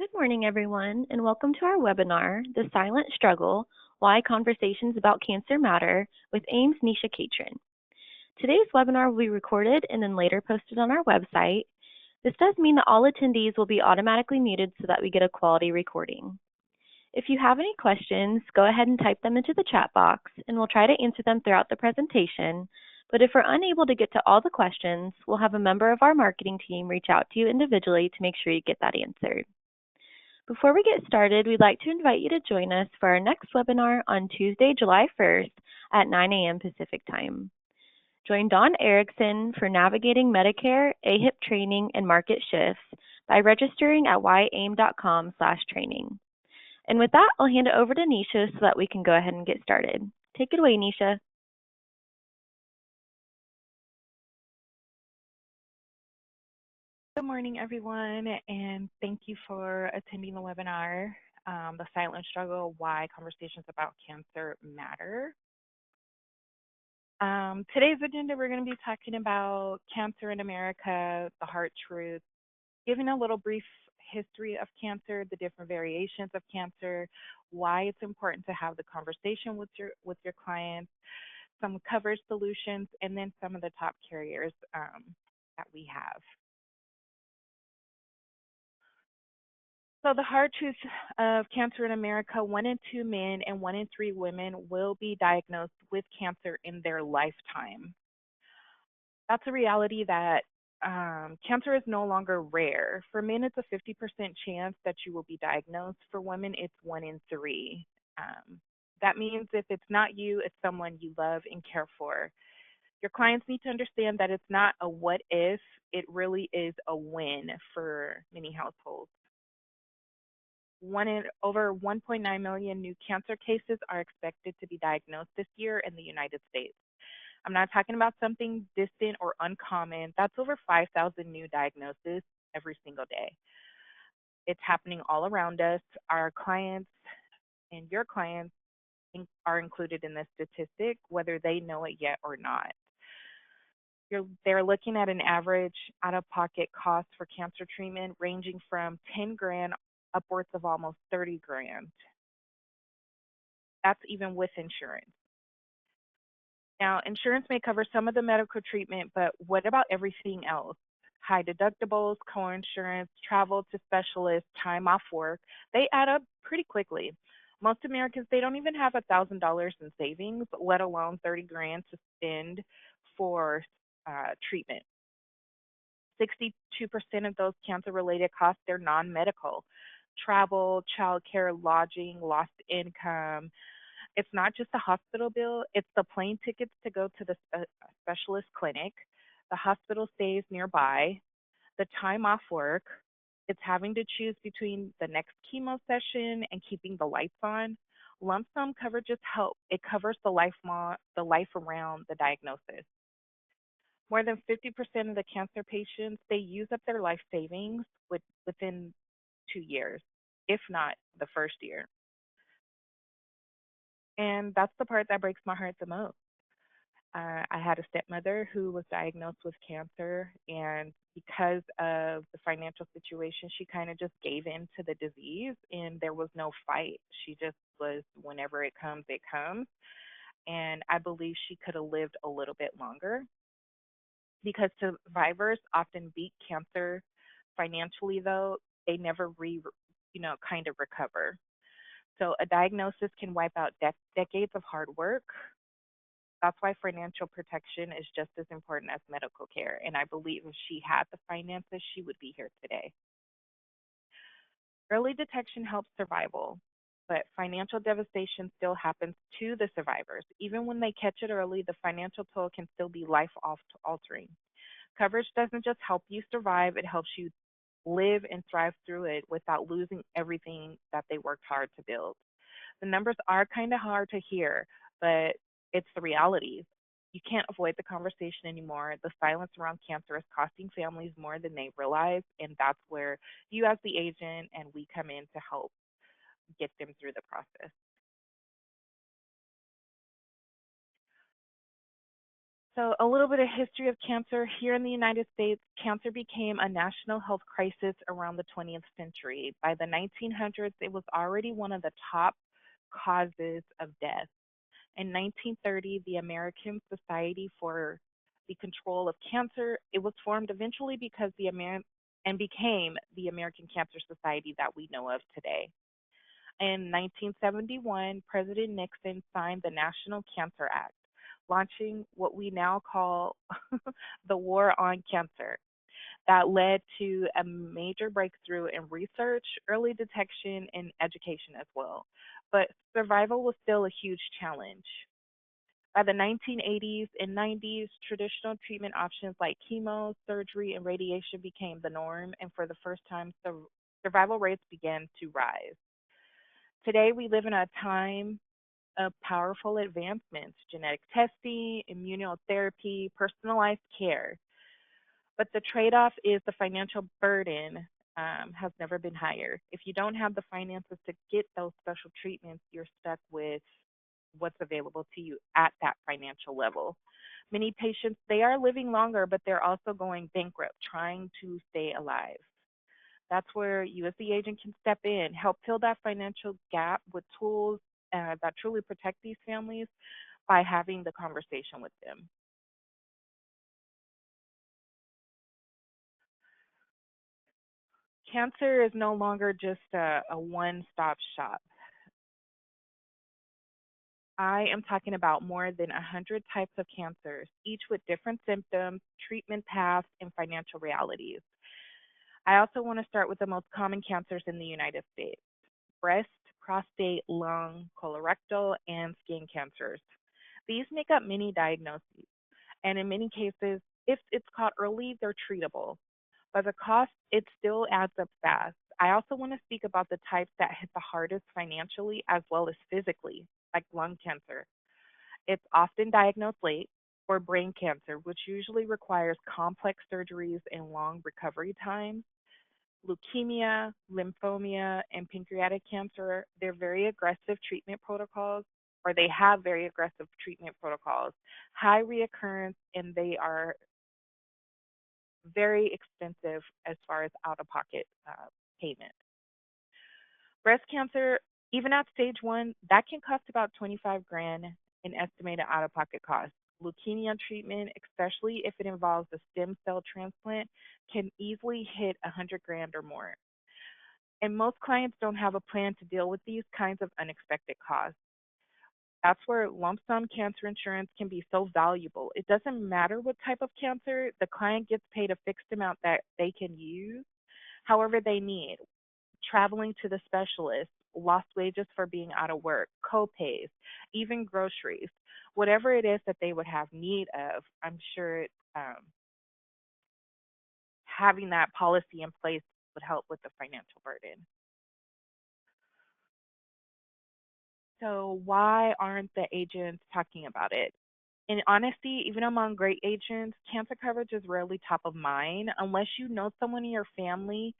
Good morning, everyone, and welcome to our webinar, The Silent Struggle, Why Conversations About Cancer Matter, with AIM's Nesha Catron. Today's webinar will be recorded and then later posted on our website. This does mean that all attendees will be automatically muted so that we get a quality recording. If you have any questions, go ahead and type them into the chat box, and we'll try to answer them throughout the presentation. But if we're unable to get to all the questions, we'll have a member of our marketing team reach out to you individually to make sure you get that answered. Before we get started, we'd like to invite you to join us for our next webinar on Tuesday, July 1st at 9 a.m. Pacific Time. Join Dawn Erickson for Navigating Medicare, AHIP Training, and Market Shifts by registering at yaim.com/training. And with that, I'll hand it over to Nesha so that we can go ahead and get started. Take it away, Nesha. Good morning, everyone, and thank you for attending the webinar, The Silent Struggle, Why Conversations About Cancer Matter. Today's agenda, we're going to be talking about cancer in America, the hard truth, giving a little brief history of cancer, the different variations of cancer, why it's important to have the conversation with your clients, some coverage solutions, and then some of the top carriers that we have. So the hard truth of cancer in America, 1 in 2 men and 1 in 3 women will be diagnosed with cancer in their lifetime. That's a reality that cancer is no longer rare. For men, it's a 50% chance that you will be diagnosed. For women, it's 1 in 3. That means if it's not you, it's someone you love and care for. Your clients need to understand that it's not a what if, it really is a when for many households. Over 1.9 million new cancer cases are expected to be diagnosed this year in the United States. I'm not talking about something distant or uncommon. That's over 5,000 new diagnoses every single day. It's happening all around us. Our clients and your clients are included in this statistic, whether they know it yet or not. They're looking at an average out-of-pocket cost for cancer treatment ranging from 10 grand upwards of almost 30 grand. That's even with insurance. Now, insurance may cover some of the medical treatment, but what about everything else? High deductibles, co-insurance, travel to specialists, time off work, they add up pretty quickly. Most Americans, they don't even have $1,000 in savings, let alone 30 grand to spend for treatment. 62% of those cancer-related costs, they're non-medical. Travel, childcare, lodging, lost income. It's not just the hospital bill, it's the plane tickets to go to the specialist clinic, the hospital stays nearby, the time off work. It's having to choose between the next chemo session and keeping the lights on. Lump sum coverages help. It covers the life around the diagnosis. More than 50% of the cancer patients, they use up their life savings within 2 years, if not the first year. And that's the part that breaks my heart the most. I had a stepmother who was diagnosed with cancer, and because of the financial situation, she kind of just gave in to the disease, and there was no fight. She just was, whenever it comes, it comes. And I believe she could have lived a little bit longer because survivors often beat cancer financially, though they never kind of recover. So a diagnosis can wipe out decades of hard work. That's why financial protection is just as important as medical care. And I believe if she had the finances, she would be here today. Early detection helps survival, but financial devastation still happens to the survivors. Even when they catch it early, the financial toll can still be life-altering. Coverage doesn't just help you survive, it helps you live and thrive through it without losing everything that they worked hard to build. The numbers are kind of hard to hear, but it's the reality. You can't avoid the conversation anymore. The silence around cancer is costing families more than they realize, and that's where you as the agent and we come in to help get them through the process. So, a little bit of history of cancer. Here in the United States, cancer became a national health crisis around the 20th century. By the 1900s, it was already one of the top causes of death. In 1930, the American Society for the Control of Cancer, it was formed eventually because and became the American Cancer Society that we know of today. In 1971, President Nixon signed the National Cancer Act, launching what we now call the war on cancer. That led to a major breakthrough in research, early detection, and education as well. But survival was still a huge challenge. By the 1980s and 90s, traditional treatment options like chemo, surgery, and radiation became the norm, and for the first time, survival rates began to rise. Today, we live in a time of powerful advancements: genetic testing, immunotherapy, personalized care. But the trade off is the financial burden has never been higher. If you don't have the finances to get those special treatments, you're stuck with what's available to you at that financial level. Many patients, they are living longer, but they're also going bankrupt trying to stay alive. That's where you as the agent can step in, help fill that financial gap with tools that truly protect these families by having the conversation with them. Cancer is no longer just a one stop shop. I am talking about more than 100 types of cancers, each with different symptoms, treatment paths, and financial realities. I also want to start with the most common cancers in the United States: breast, prostate, lung, colorectal, and skin cancers. These make up many diagnoses, and in many cases, if it's caught early, they're treatable. But the cost, it still adds up fast. I also want to speak about the types that hit the hardest financially as well as physically, like lung cancer. It's often diagnosed late, or brain cancer, which usually requires complex surgeries and long recovery times. Leukemia, lymphoma, and pancreatic cancer, they're very aggressive treatment protocols, or they have very aggressive treatment protocols, high reoccurrence, and they are very expensive as far as out of pocket payment. Breast cancer, even at stage one, that can cost about 25 grand in estimated out of pocket costs. Leukemia treatment, especially if it involves a stem cell transplant, can easily hit 100 grand or more. And most clients don't have a plan to deal with these kinds of unexpected costs. That's where lump sum cancer insurance can be so valuable. It doesn't matter what type of cancer, the client gets paid a fixed amount that they can use however they need. Traveling to the specialist, lost wages for being out of work, co-pays, even groceries, whatever it is that they would have need of, I'm sure having that policy in place would help with the financial burden. So why aren't the agents talking about it? In honesty, even among great agents, cancer coverage is rarely top of mind unless you know someone in your family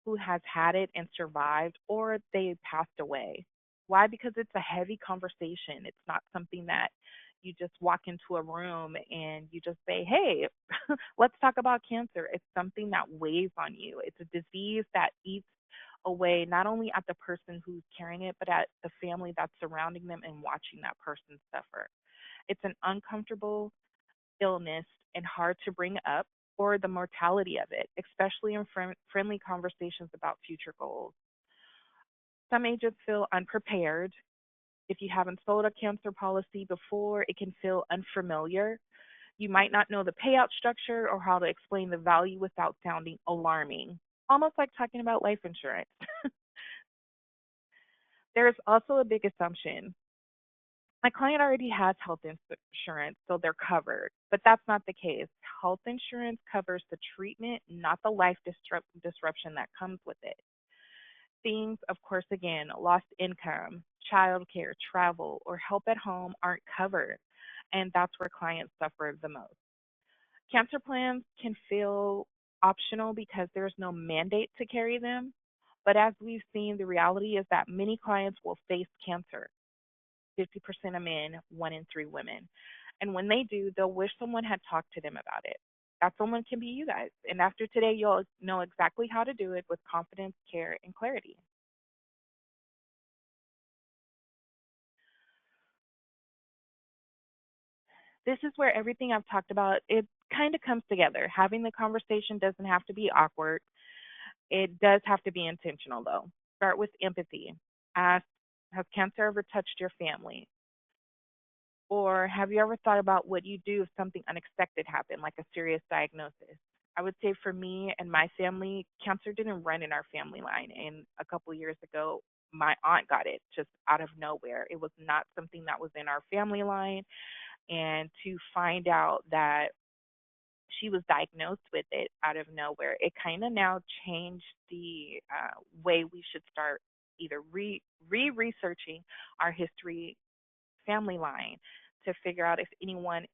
who has had it and survived or they passed away. Why? Because it's a heavy conversation. It's not something that you just walk into a room and you just say, hey, let's talk about cancer. It's something that weighs on you. It's a disease that eats away not only at the person who's carrying it, but at the family that's surrounding them and watching that person suffer. It's an uncomfortable illness and hard to bring up, or the mortality of it, especially in friendly conversations about future goals. Some agents feel unprepared. If you haven't sold a cancer policy before, it can feel unfamiliar. You might not know the payout structure or how to explain the value without sounding alarming, almost like talking about life insurance. There is also a big assumption. My client already has health insurance, so they're covered. But that's not the case. Health insurance covers the treatment, not the life disruption that comes with it. Things, of course, again, lost income, childcare, travel, or help at home aren't covered. And that's where clients suffer the most. Cancer plans can feel optional because there's no mandate to carry them. But as we've seen, the reality is that many clients will face cancer. 50% of men, one in three women. And when they do, they'll wish someone had talked to them about it. That someone can be you guys. And after today, you'll know exactly how to do it with confidence, care, and clarity. This is where everything I've talked about, it kind of comes together. Having the conversation doesn't have to be awkward. It does have to be intentional though. Start with empathy. Ask, has cancer ever touched your family? Or have you ever thought about what you do if something unexpected happened, like a serious diagnosis? I would say for me and my family, cancer didn't run in our family line. And a couple years ago, my aunt got it just out of nowhere. It was not something that was in our family line. And to find out that she was diagnosed with it out of nowhere, it kind of now changed the way we should start either researching our history family line to figure out if anyone,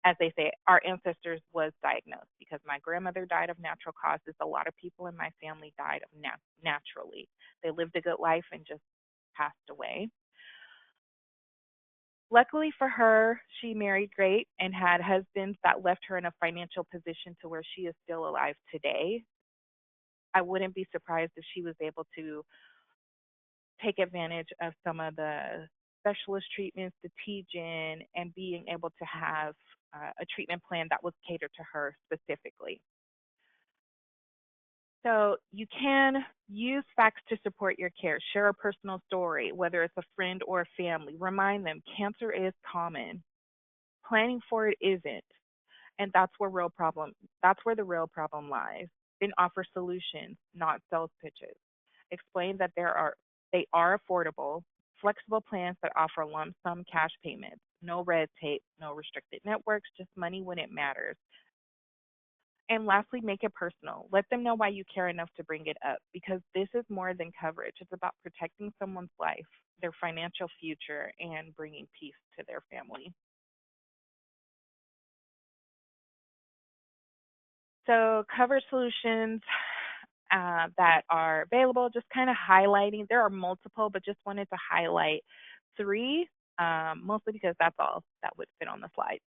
as they say, our ancestors was diagnosed. Because my grandmother died of natural causes, a lot of people in my family died of naturally. They lived a good life and just passed away. Luckily for her, she married great and had husbands that left her in a financial position to where she is still alive today. I wouldn't be surprised if she was able to take advantage of some of the specialist treatments, the TGen, and being able to have a treatment plan that was catered to her specifically. So you can use facts to support your care. Share a personal story, whether it's a friend or a family. Remind them cancer is common. Planning for it isn't. And that's where the real problem lies. Then offer solutions, not sales pitches. Explain that they are affordable, flexible plans that offer lump sum cash payments, no red tape, no restricted networks, just money when it matters. And lastly, make it personal. Let them know why you care enough to bring it up, because this is more than coverage. It's about protecting someone's life, their financial future, and bringing peace to their family. So, coverage solutions that are available, just kind of highlighting. There are multiple, but just wanted to highlight three, mostly because that's all that would fit on the slide.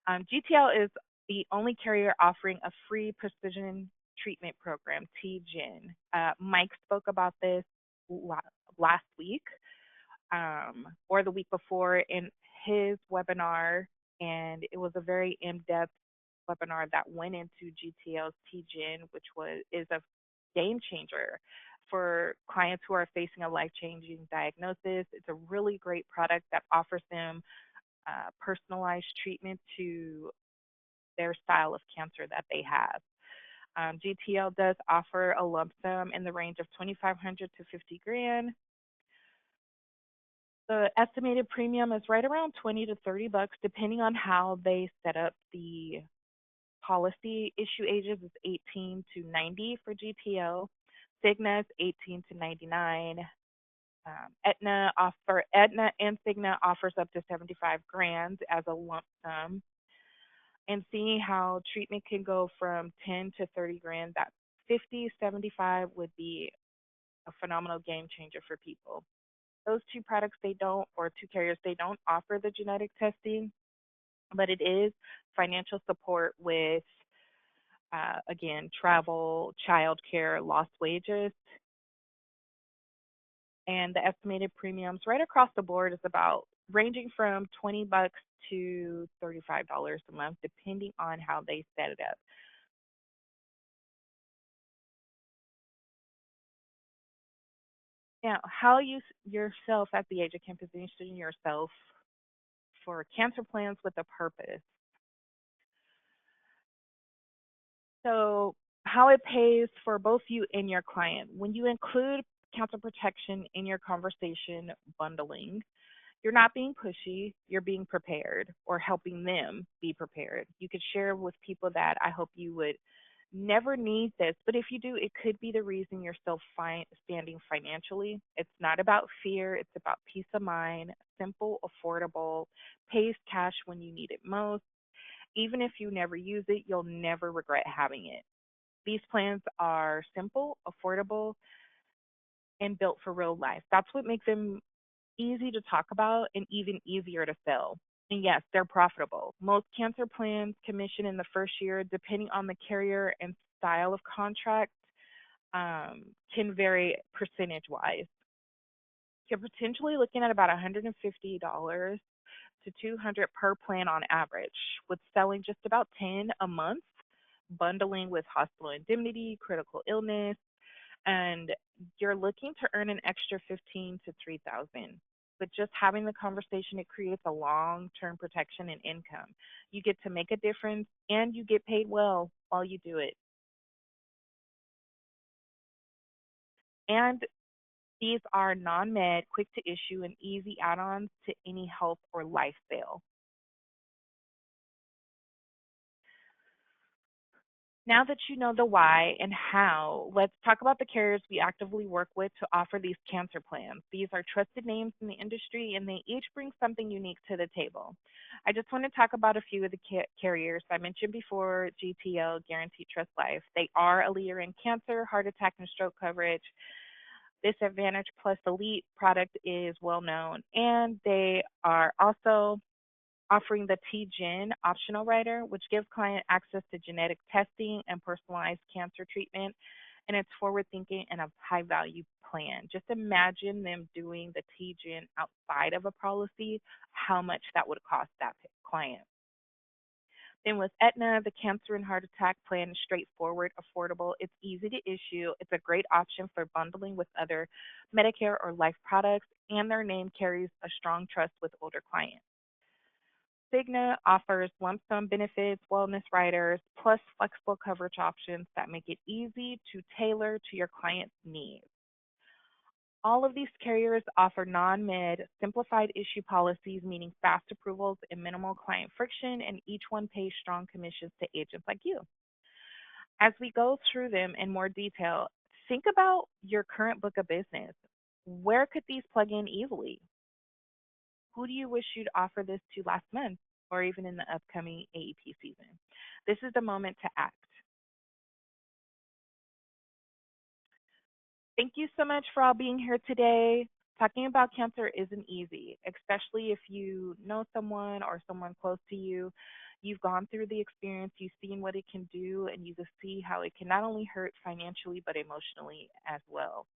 GTL is the only carrier offering a free precision treatment program, TGen. Mike spoke about this last week or the week before in his webinar, and it was a very in-depth webinar that went into GTL's TGen, which is a game changer for clients who are facing a life-changing diagnosis. It's a really great product that offers them personalized treatment to their style of cancer that they have. GTL does offer a lump sum in the range of 2,500 to 50 grand. The estimated premium is right around 20 to 30 bucks, depending on how they set up the policy. Issue ages is 18 to 90 for GTL. Cigna is 18 to 99. Aetna and Cigna offers up to 75 grand as a lump sum. And seeing how treatment can go from 10 to 30 grand, that 50, 75 would be a phenomenal game changer for people. Those two products, they don't, or two carriers, they don't offer the genetic testing, but it is financial support with, again, travel, childcare, lost wages. And the estimated premiums right across the board is about ranging from 20 bucks to $35 a month, depending on how they set it up. Now, how you yourself at the age of can position yourself for cancer plans with a purpose. So, how it pays for both you and your client. When you include cancer protection in your conversation bundling, you're not being pushy, you're being prepared or helping them be prepared. You could share with people that I hope you would never need this, but if you do, it could be the reason you're still standing financially. It's not about fear, it's about peace of mind, simple, affordable, pays cash when you need it most. Even if you never use it, you'll never regret having it. These plans are simple, affordable, and built for real life. That's what makes them easy to talk about and even easier to sell. And yes, they're profitable. Most cancer plans commission in the first year, depending on the carrier and style of contract, can vary percentage wise. You're potentially looking at about $150 to 200 per plan on average, with selling just about 10 a month, bundling with hospital indemnity, critical illness, and you're looking to earn an extra 15 to 3,000. But just having the conversation, it creates a long-term protection and income. You get to make a difference and you get paid well while you do it. And these are non-med, quick to issue, and easy add-ons to any health or life sale. Now that you know the why and how, let's talk about the carriers we actively work with to offer these cancer plans. These are trusted names in the industry and they each bring something unique to the table. I just want to talk about a few of the carriers. I mentioned before GTL, Guaranteed Trust Life. They are a leader in cancer, heart attack, and stroke coverage. This Advantage Plus Elite product is well known, and they are also offering the TGen optional rider, which gives client access to genetic testing and personalized cancer treatment. And it's forward thinking and a high value plan. Just imagine them doing the TGen outside of a policy, how much that would cost that client. Then with Aetna, the cancer and heart attack plan is straightforward, affordable, it's easy to issue, it's a great option for bundling with other Medicare or life products, and their name carries a strong trust with older clients. Cigna offers lump sum benefits, wellness riders, plus flexible coverage options that make it easy to tailor to your client's needs. All of these carriers offer non-med simplified issue policies, meaning fast approvals and minimal client friction, and each one pays strong commissions to agents like you. As we go through them in more detail, think about your current book of business. Where could these plug in easily? Who do you wish you'd offer this to last month or even in the upcoming AEP season? This is the moment to act. Thank you so much for all being here today. Talking about cancer isn't easy, especially if you know someone or someone close to you. You've gone through the experience, you've seen what it can do, and you can see how it can not only hurt financially but emotionally as well.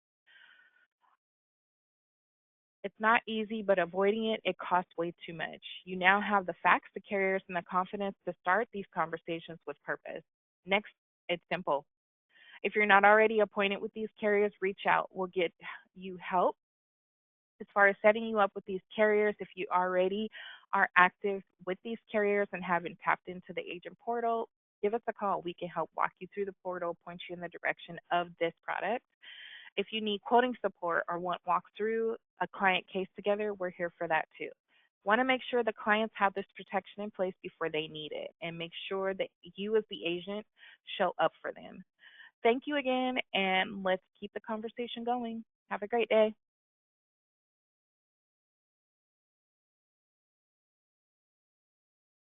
It's not easy, but avoiding it, it costs way too much. You now have the facts, the carriers, and the confidence to start these conversations with purpose. Next, it's simple. If you're not already appointed with these carriers, reach out. We'll get you help as far as setting you up with these carriers. If you already are active with these carriers and haven't tapped into the agent portal, give us a call. We can help walk you through the portal, point you in the direction of this product. If you need quoting support or want walk through a client case together, we're here for that too. Want to make sure the clients have this protection in place before they need it and make sure that you as the agent show up for them. Thank you again, and let's keep the conversation going. Have a great day.